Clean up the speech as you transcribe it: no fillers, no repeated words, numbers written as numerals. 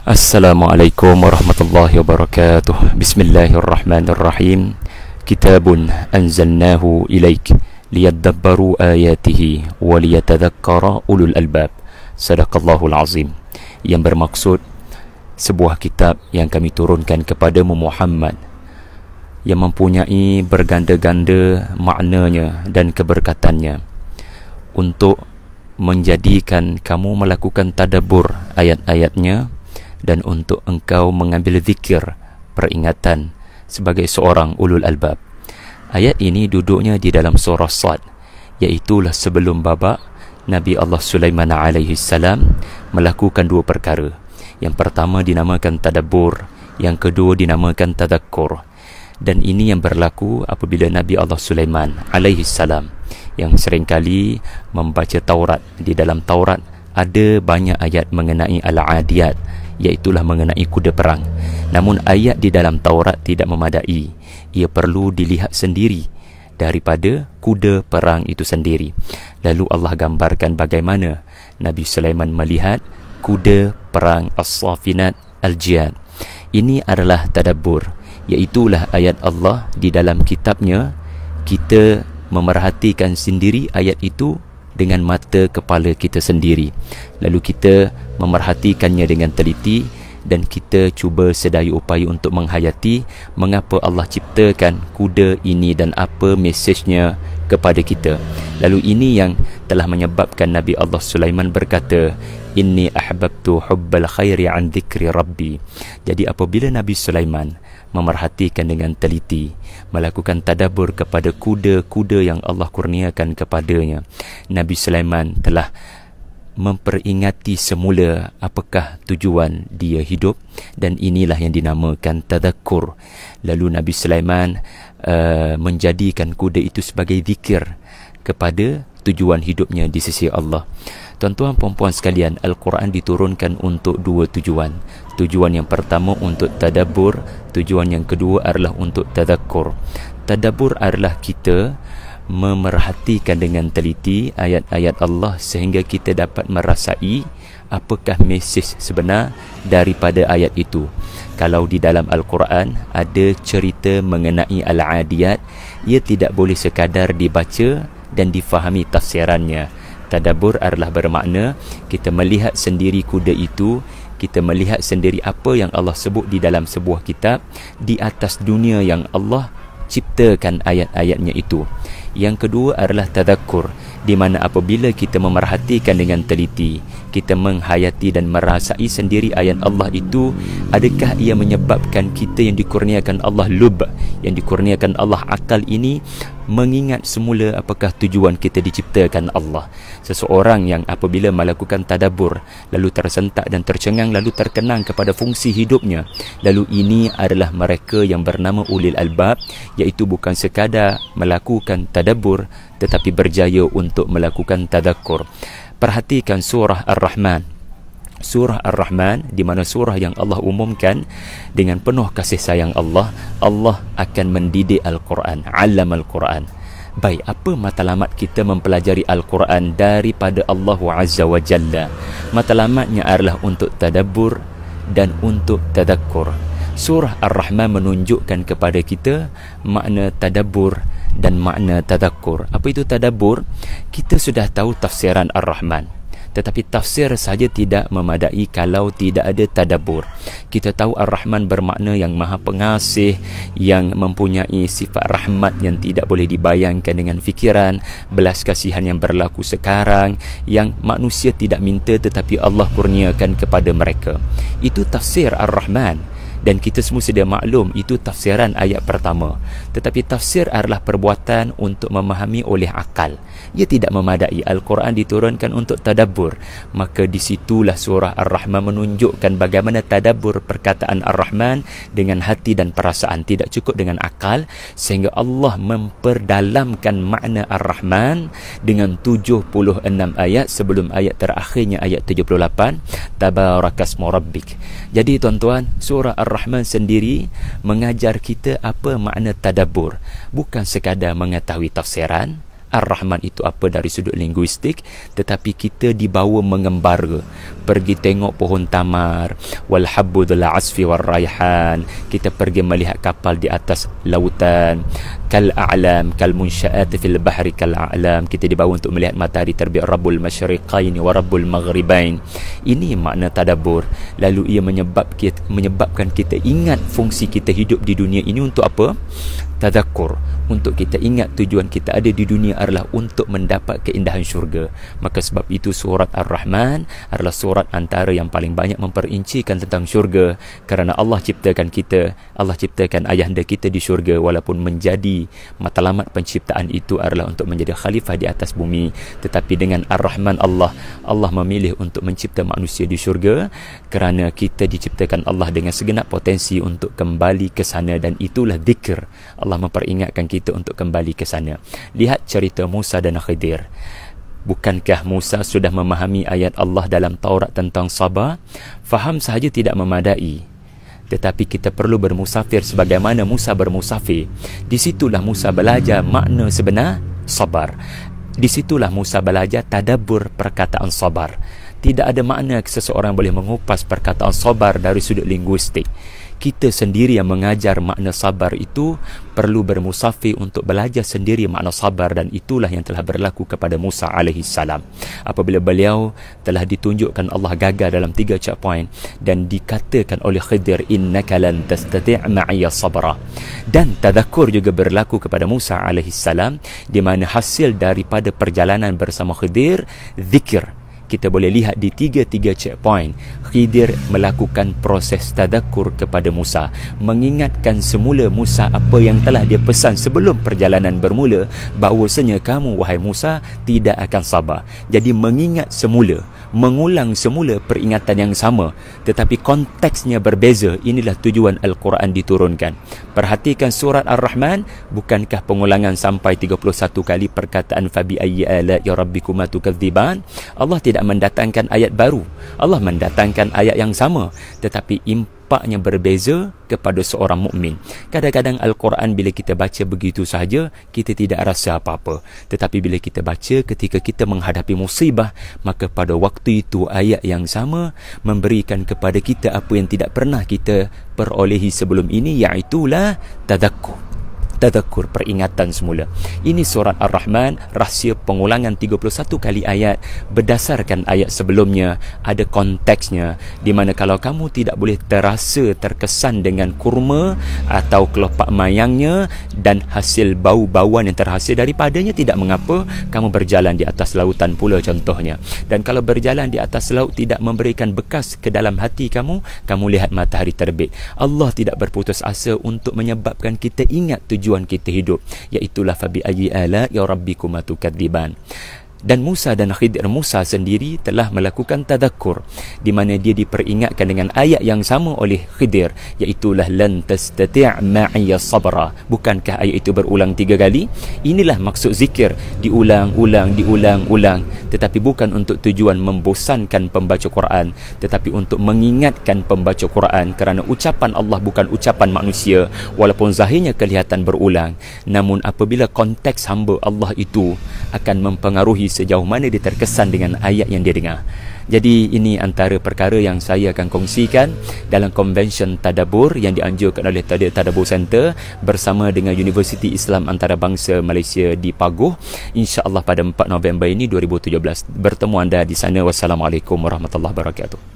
Assalamualaikum warahmatullahi wabarakatuh. Bismillahirrahmanirrahim. Kitabun anzalnahu ilaik liyadabbaru ayatihi wa liyatadhakkara ulul albab. Sadaqallahul azim. Yang bermaksud sebuah kitab yang kami turunkan kepadamu Muhammad, yang mempunyai berganda-ganda maknanya dan keberkatannya, untuk menjadikan kamu melakukan tadabbur ayat-ayatnya, dan untuk engkau mengambil zikir peringatan sebagai seorang ulul albab. Ayat ini duduknya di dalam surah Sad, iaitulah sebelum babak Nabi Allah Sulaiman alaihi salam melakukan dua perkara. Yang pertama dinamakan tadabbur, yang kedua dinamakan tadakkur. Dan ini yang berlaku apabila Nabi Allah Sulaiman alaihi salam yang seringkali membaca Taurat. Di dalam Taurat ada banyak ayat mengenai al-adiyat, iaitulah mengenai kuda perang. Namun ayat di dalam Taurat tidak memadai. Ia perlu dilihat sendiri daripada kuda perang itu sendiri. Lalu Allah gambarkan bagaimana Nabi Sulaiman melihat kuda perang as-safinat al-jiyad. Ini adalah tadabbur, iaitulah ayat Allah di dalam kitabnya. Kita memerhatikan sendiri ayat itu dengan mata kepala kita sendiri, lalu kita memerhatikannya dengan teliti, dan kita cuba sedaya upaya untuk menghayati mengapa Allah ciptakan kuda ini dan apa mesejnya kepada kita. Lalu ini yang telah menyebabkan Nabi Allah Sulaiman berkata, inni ahbabtu hubbal khairi an dhikri rabbi. Jadi apabila Nabi Sulaiman memerhatikan dengan teliti, melakukan tadabbur kepada kuda-kuda yang Allah kurniakan kepadanya, Nabi Sulaiman telah memperingati semula apakah tujuan dia hidup, dan inilah yang dinamakan tadakkur. Lalu Nabi Sulaiman menjadikan kuda itu sebagai zikir kepada tujuan hidupnya di sisi Allah. Tuan-tuan puan-puan sekalian, Al-Quran diturunkan untuk dua tujuan. Tujuan yang pertama untuk tadabbur, tujuan yang kedua adalah untuk tadakkur. Tadabbur adalah kita memerhatikan dengan teliti ayat-ayat Allah sehingga kita dapat merasai apakah mesej sebenar daripada ayat itu. Kalau di dalam Al-Quran ada cerita mengenai al-adiyat, ia tidak boleh sekadar dibaca dan difahami tafsirannya. Tadabbur adalah bermakna kita melihat sendiri kuda itu, kita melihat sendiri apa yang Allah sebut di dalam sebuah kitab di atas dunia yang Allah ciptakan ayat-ayatnya itu. Yang kedua adalah tadakkur, di mana apabila kita memerhatikan dengan teliti, kita menghayati dan merasai sendiri ayat Allah itu, adakah ia menyebabkan kita yang dikurniakan Allah lub, yang dikurniakan Allah akal ini, mengingat semula apakah tujuan kita diciptakan Allah. Seseorang yang apabila melakukan tadabbur lalu tersentak dan tercengang, lalu terkenang kepada fungsi hidupnya, lalu ini adalah mereka yang bernama ulil albab, iaitu bukan sekadar melakukan tadabbur tetapi berjaya untuk melakukan tadakkur. Perhatikan surah Ar-Rahman. Surah Ar-Rahman, di mana surah yang Allah umumkan dengan penuh kasih sayang Allah, Allah akan mendidik Al-Quran, alam Al-Quran. Baik, apa matlamat kita mempelajari Al-Quran daripada Allah Azza wa Jalla? Matlamatnya adalah untuk tadabbur dan untuk tadakkur. Surah Ar-Rahman menunjukkan kepada kita makna tadabbur dan makna tadakkur. Apa itu tadabbur? Kita sudah tahu tafsiran Ar-Rahman, tetapi tafsir saja tidak memadai kalau tidak ada tadabbur. Kita tahu Ar-Rahman bermakna yang maha pengasih, yang mempunyai sifat rahmat yang tidak boleh dibayangkan dengan fikiran, belas kasihan yang berlaku sekarang, yang manusia tidak minta tetapi Allah kurniakan kepada mereka. Itu tafsir Ar-Rahman. Dan kita semua sudah maklum itu tafsiran ayat pertama. Tetapi tafsir adalah perbuatan untuk memahami oleh akal. Ia tidak memadai. Al-Quran diturunkan untuk tadabbur. Maka disitulah surah Ar-Rahman menunjukkan bagaimana tadabbur perkataan Ar-Rahman dengan hati dan perasaan, tidak cukup dengan akal, sehingga Allah memperdalamkan makna Ar-Rahman dengan 76 ayat sebelum ayat terakhirnya, ayat 78, Tabarakasmu Rabbik. Jadi tuan-tuan, surah Ar-Rahman sendiri mengajar kita apa makna tadabbur. Bukan sekadar mengetahui tafsiran Ar-Rahman itu apa dari sudut linguistik, tetapi kita dibawa mengembara, pergi tengok pohon tamar, wal habbu dzul asfi war raihan, kita pergi melihat kapal di atas lautan, kal a'lam kal munsya'at fil bahri kal a'lam, kita dibawa untuk melihat matahari terbit, rabbul masyriqaini wa rabbul maghribain. Ini makna tadabbur. Lalu ia menyebabkan kita ingat fungsi kita hidup di dunia ini untuk apa? Tadakkur, untuk kita ingat tujuan kita ada di dunia adalah untuk mendapat keindahan syurga. Maka sebab itu surat Ar-Rahman adalah surat antara yang paling banyak memperincikan tentang syurga, kerana Allah ciptakan kita, Allah ciptakan ayahanda kita di syurga, walaupun menjadi matlamat penciptaan itu adalah untuk menjadi khalifah di atas bumi. Tetapi dengan Ar-Rahman Allah memilih untuk mencipta manusia di syurga, kerana kita diciptakan Allah dengan segenap potensi untuk kembali ke sana, dan itulah zikr. Allah memperingatkan kita untuk kembali ke sana. Lihat cerita Musa dan Khidir. Bukankah Musa sudah memahami ayat Allah dalam Taurat tentang sabar? Faham sahaja tidak memadai, tetapi kita perlu bermusafir sebagaimana Musa bermusafir. Di situlah Musa belajar makna sebenar sabar. Di situlah Musa belajar tadabbur perkataan sabar. Tidak ada makna seseorang boleh mengupas perkataan sabar dari sudut linguistik. Kita sendiri yang mengajar makna sabar itu perlu bermusafir untuk belajar sendiri makna sabar, dan itulah yang telah berlaku kepada Musa AS. Apabila beliau telah ditunjukkan Allah gagal dalam 3 checkpoint dan dikatakan oleh Khidir, innaka lan tastati' ma'iya sabra. Dan tadakkur juga berlaku kepada Musa AS, di mana hasil daripada perjalanan bersama Khidir, zikir. Kita boleh lihat di 3 checkpoint, Khidir melakukan proses tadakkur kepada Musa, mengingatkan semula Musa apa yang telah dia pesan sebelum perjalanan bermula, bahawasanya kamu wahai Musa tidak akan sabar. Jadi mengingat semula, mengulang semula peringatan yang sama, tetapi konteksnya berbeza. Inilah tujuan Al-Quran diturunkan. Perhatikan surat Ar-Rahman, bukankah pengulangan sampai 31 kali perkataan fabi ayyi ala'i rabbikuma tukadziban? Allah tidak mendatangkan ayat baru, Allah mendatangkan ayat yang sama, tetapi impaknya berbeza kepada seorang mukmin. Kadang-kadang Al-Quran bila kita baca begitu sahaja, kita tidak rasa apa-apa, tetapi bila kita baca ketika kita menghadapi musibah, maka pada waktu itu ayat yang sama memberikan kepada kita apa yang tidak pernah kita perolehi sebelum ini, iaitulah tadakkur, peringatan semula. Ini surat Ar-Rahman, rahsia pengulangan 31 kali ayat berdasarkan ayat sebelumnya, ada konteksnya, di mana kalau kamu tidak boleh terkesan dengan kurma atau kelopak mayangnya dan hasil bau-bauan yang terhasil daripadanya, tidak mengapa kamu berjalan di atas lautan pula contohnya. Dan kalau berjalan di atas laut tidak memberikan bekas ke dalam hati kamu, kamu lihat matahari terbit. Allah tidak berputus asa untuk menyebabkan kita ingat tujuan kita hidup, iaitulah fabi ayyi ala'i rabbikuma tukadziban. Dan Musa dan Khidir, Musa sendiri telah melakukan tadakkur, di mana dia diperingatkan dengan ayat yang sama oleh Khidir, iaitulah lan tastati' ma'iya sabra. Bukankah ayat itu berulang 3 kali? Inilah maksud zikir, diulang-ulang, tetapi bukan untuk tujuan membosankan pembaca Quran, tetapi untuk mengingatkan pembaca Quran, kerana ucapan Allah bukan ucapan manusia, walaupun zahirnya kelihatan berulang, namun apabila konteks hamba Allah itu akan mempengaruhi sejauh mana dia terkesan dengan ayat yang dia dengar. Jadi ini antara perkara yang saya akan kongsikan dalam konvensyen tadabbur yang dianjurkan oleh Tadabbur Center bersama dengan Universiti Islam Antarabangsa Malaysia di Paguh, insya-Allah pada 4 November ini 2017. Bertemu anda di sana. Wassalamualaikum warahmatullahi wabarakatuh.